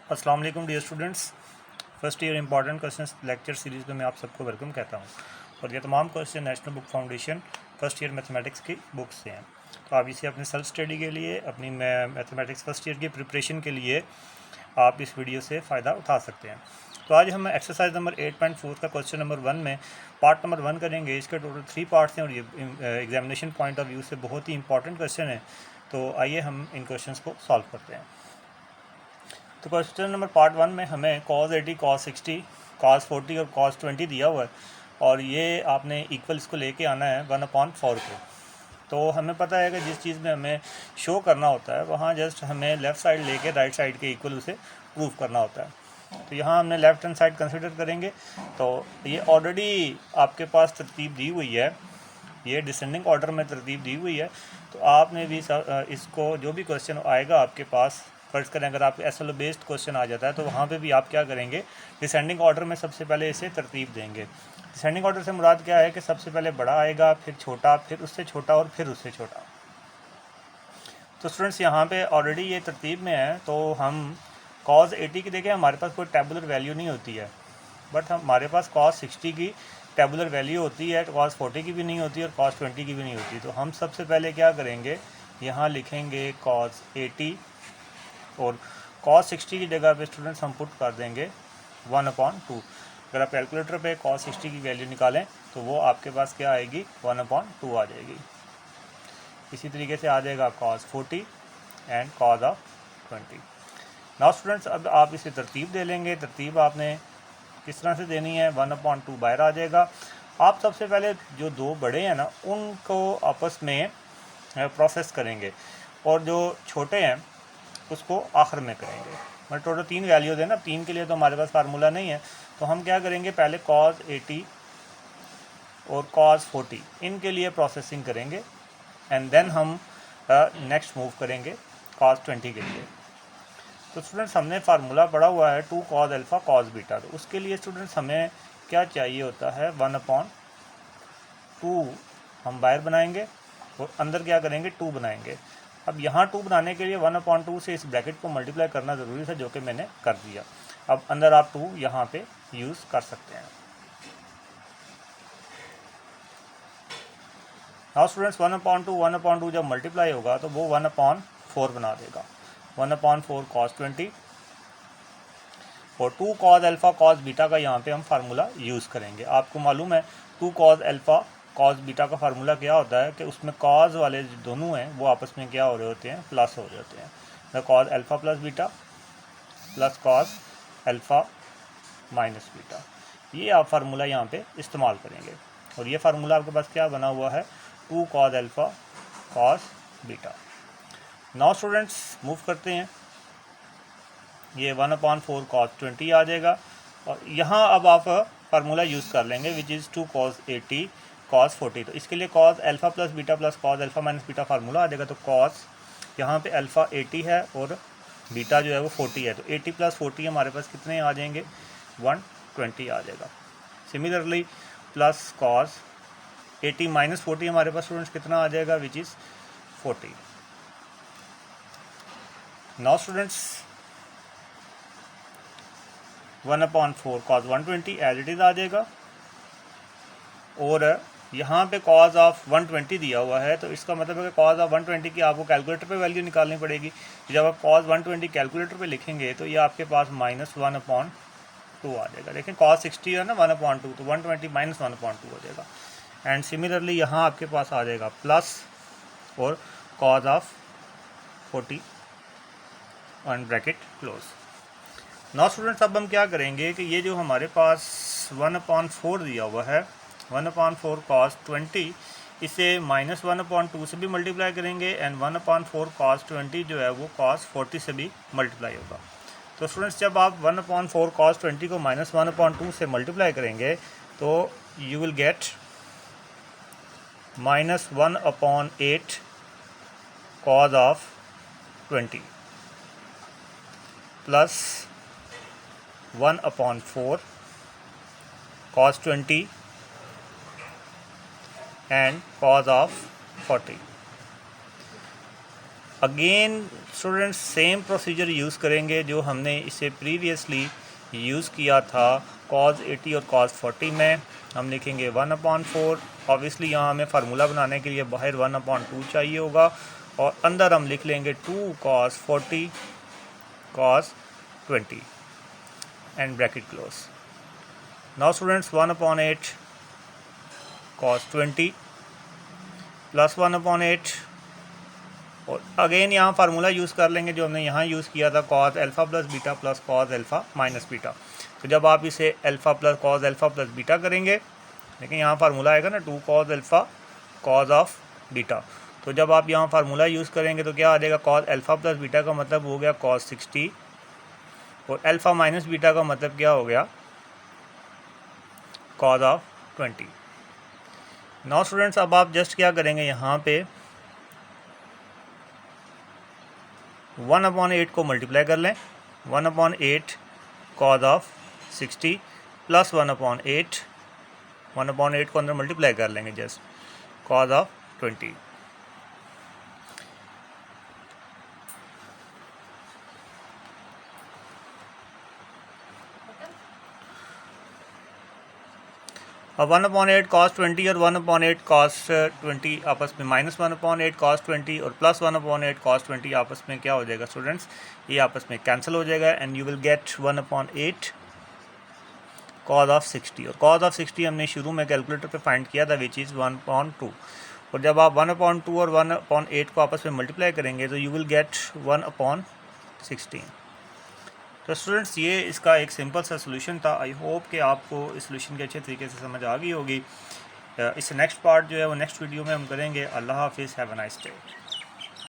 अस्सलाम वालेकुम dear students. First year important questions lecture series में मैं आप सबको वेलकम कहता हूँ और ये तमाम question national book foundation first year mathematics की बुक से हैं। तो आप इसे अपने सेल्फ स्टडी के लिए, अपनी मैथमेटिक्स फर्स्ट ईयर की प्रिपरेशन के लिए आप इस वीडियो से फ़ायदा उठा सकते हैं। तो आज हम एक्सरसाइज नंबर 8.4 का क्वेश्चन नंबर 1 में पार्ट नंबर 1 करेंगे। इसके टोटल 3 पार्ट्स हैं और ये एग्जामिनेशन पॉइंट ऑफ व्यू से बहुत ही इंपॉर्टेंट क्वेश्चन है। तो आइए हम इन क्वेश्चंस को सॉल्व करते हैं। तो क्वेश्चन नंबर पार्ट 1 में हमें cos 80, cos 60, cos 40 और cos 20 दिया हुआ है और ये आपने इक्वल इसको लेके आना है 1/4 को। तो हमें पता है कि जिस चीज़ में हमें शो करना होता है वहाँ जस्ट हमें लेफ़्ट साइड लेके राइट साइड के इक्वल उसे प्रूव करना होता है। तो यहाँ हमने लेफ़्ट हैंड साइड कंसिडर करेंगे। तो ये ऑलरेडी आपके पास तरतीब दी हुई है, ये डिसेंडिंग ऑर्डर में तरतीब दी हुई है। तो आपने भी इसको जो भी क्वेश्चन आएगा आपके पास, फर्ज करें अगर आप एस एल बेस्ड क्वेश्चन आ जाता है तो वहाँ पे भी आप क्या करेंगे, डिसेंडिंग ऑर्डर में सबसे पहले इसे तरतीब देंगे। डिसेंडिंग ऑर्डर से मुराद क्या है कि सबसे पहले बड़ा आएगा, फिर छोटा, फिर उससे छोटा और फिर उससे छोटा। तो स्टूडेंट्स यहाँ पे ऑलरेडी ये तरतीब में है। तो हम cos 80 की देखें, हमारे पास कोई टेबुलर वैल्यू नहीं होती है, बट हमारे पास cos 60 की टेबुलर वैल्यू होती है, cos 40 की भी नहीं होती और cos 20 की भी नहीं होती। तो हम सबसे पहले क्या करेंगे, यहाँ लिखेंगे cos 80 और cos 60 की जगह पे स्टूडेंट्स हम पुट कर देंगे 1/2। अगर आप कैलकुलेटर पे cos 60 की वैल्यू निकालें तो वो आपके पास क्या आएगी, 1/2 आ जाएगी। इसी तरीके से आ जाएगा cos 40 and cos of 20। Now students अब आप इसे तरतीब दे लेंगे। तरतीब आपने किस तरह से देनी है, 1/2 बाहर आ जाएगा। आप सबसे पहले जो दो बड़े हैं ना उनको आपस में प्रोसेस करेंगे और जो छोटे हैं उसको आखिर में करेंगे। मतलब टोटल 3 वैल्यूज है ना, 3 के लिए तो हमारे पास फार्मूला नहीं है। तो हम क्या करेंगे, पहले cos 80 और cos 40 इनके लिए प्रोसेसिंग करेंगे एंड देन हम नेक्स्ट मूव करेंगे cos 20 के लिए। तो स्टूडेंट्स हमने फार्मूला पढ़ा हुआ है 2 cos अल्फ़ा cos बीटा। तो उसके लिए स्टूडेंट्स हमें क्या चाहिए होता है, 1/2 हम बाहर बनाएंगे और अंदर क्या करेंगे, 2 बनाएंगे। अब यहाँ 2 बनाने के लिए 1/2 से इस ब्रैकेट को मल्टीप्लाई करना ज़रूरी था, जो कि मैंने कर दिया। अब अंदर आप 2 यहाँ पे यूज़ कर सकते हैं। नाउ स्टूडेंट्स 1/2 जब मल्टीप्लाई होगा तो वो 1/4 बना देगा, 1/4 cos 20 और 2 cos अल्फ़ा cos बीटा का यहाँ पे हम फार्मूला यूज़ करेंगे। आपको मालूम है 2 cos अल्फ़ा cos बीटा का फार्मूला क्या होता है कि उसमें cos वाले जो दोनों हैं वो आपस में क्या हो रहे होते हैं, प्लस हो रहे होते हैं। तो cos alpha plus beta plus cos alpha minus beta, ये आप फार्मूला यहाँ पे इस्तेमाल करेंगे। और ये फार्मूला आपके पास क्या बना हुआ है, 2 cos alpha cos beta. Now students move करते हैं, ये 1/4 cos 20 आ जाएगा और यहाँ अब आप फार्मूला यूज़ कर लेंगे विच इज़ 2 cos 80 cos 40। तो इसके लिए cos alpha plus beta plus cos alpha minus beta formula आ जाएगा। तो cos यहाँ पे अल्फ़ा 80 है और बीटा जो है वो 40 है। तो 80 प्लस 40 हमारे पास कितने आ जाएंगे, 120 आ जाएगा। सिमिलरली प्लस cos 80 माइनस 40 हमारे पास स्टूडेंट्स कितना आ जाएगा, which is 40। Now students 1/4 cos 120 as it is आ जाएगा और यहाँ पे cos ऑफ 120 दिया हुआ है। तो इसका मतलब है कि cos ऑफ 120 की आपको कैलकुलेटर पे वैल्यू निकालनी पड़ेगी। जब आप cos 120 कैलकुलेटर पे लिखेंगे तो ये आपके पास -1/2 आ जाएगा। देखें cos 60 है ना 1/2, तो 120 -1/2 हो जाएगा। एंड सिमिलरली यहाँ आपके पास आ जाएगा प्लस और cos of 40 one bracket close. Now students अब हम क्या करेंगे कि ये जो हमारे पास 1/4 दिया हुआ है, 1/4 cos 20, इसे -1/2 से भी मल्टीप्लाई करेंगे एंड 1/4 cos 20 जो है वो cos 40 से भी मल्टीप्लाई होगा। तो स्टूडेंट्स जब आप 1/4 cos 20 को -1/2 से मल्टीप्लाई करेंगे तो you will get -1/8 cos of 20 plus 1/4 cos 20 and cos of 40। Again students same procedure use करेंगे जो हमने इसे प्रीवियसली यूज़ किया था cos 80 और cos 40 में। हम लिखेंगे 1/4। ऑब्वियसली यहाँ हमें फार्मूला बनाने के लिए बाहर 1/2 चाहिए होगा और अंदर हम लिख लेंगे 2 cos 40 cos 20 and bracket close. Now students 1/8 cos 20 plus 1/8 और अगेन यहाँ फार्मूला यूज़ कर लेंगे जो हमने यहाँ यूज़ किया था cos alpha plus beta plus cos alpha minus beta. तो जब आप इसे alpha plus cos alpha plus beta करेंगे, लेकिन यहाँ फार्मूला आएगा ना 2 cos alpha cos of beta. तो जब आप यहाँ फार्मूला यूज़ करेंगे तो क्या आ जाएगा, cos अल्फ़ा प्लस बीटा का मतलब हो गया cos 60 और अल्फ़ा माइनस बीटा का मतलब क्या हो गया, cos ऑफ 20। नाउ स्टूडेंट्स अब आप जस्ट क्या करेंगे, यहाँ पे 1/8 को मल्टीप्लाई कर लें, 1/8 cos ऑफ 60 प्लस 1/8 को अंदर मल्टीप्लाई कर लेंगे जस्ट cos ऑफ 20। अब 1/8 cos 20 और 1/8 cos 20 आपस में माइनस 1/8 cos 20 और प्लस 1/8 cos 20 आपस में क्या हो जाएगा स्टूडेंट्स, ये आपस में कैंसिल हो जाएगा and you will get 1/8 cos of 60। और cos ऑफ 60 हमने शुरू में कैलकुलेटर पे फाइंड किया था विच इज़ 1/2। और जब आप 1/2 और 1/8 को आपस में मल्टीप्लाई करेंगे तो यू विल गेट 1/16। तो स्टूडेंट्स ये इसका एक सिंपल सा सोल्यूशन था। आई होप कि आपको इस सोल्यूशन के अच्छे तरीके से समझ आ गई होगी। इससे नेक्स्ट पार्ट जो है वो नेक्स्ट वीडियो में हम करेंगे। अल्लाह हाफिज़, हैव अ नाइस डे।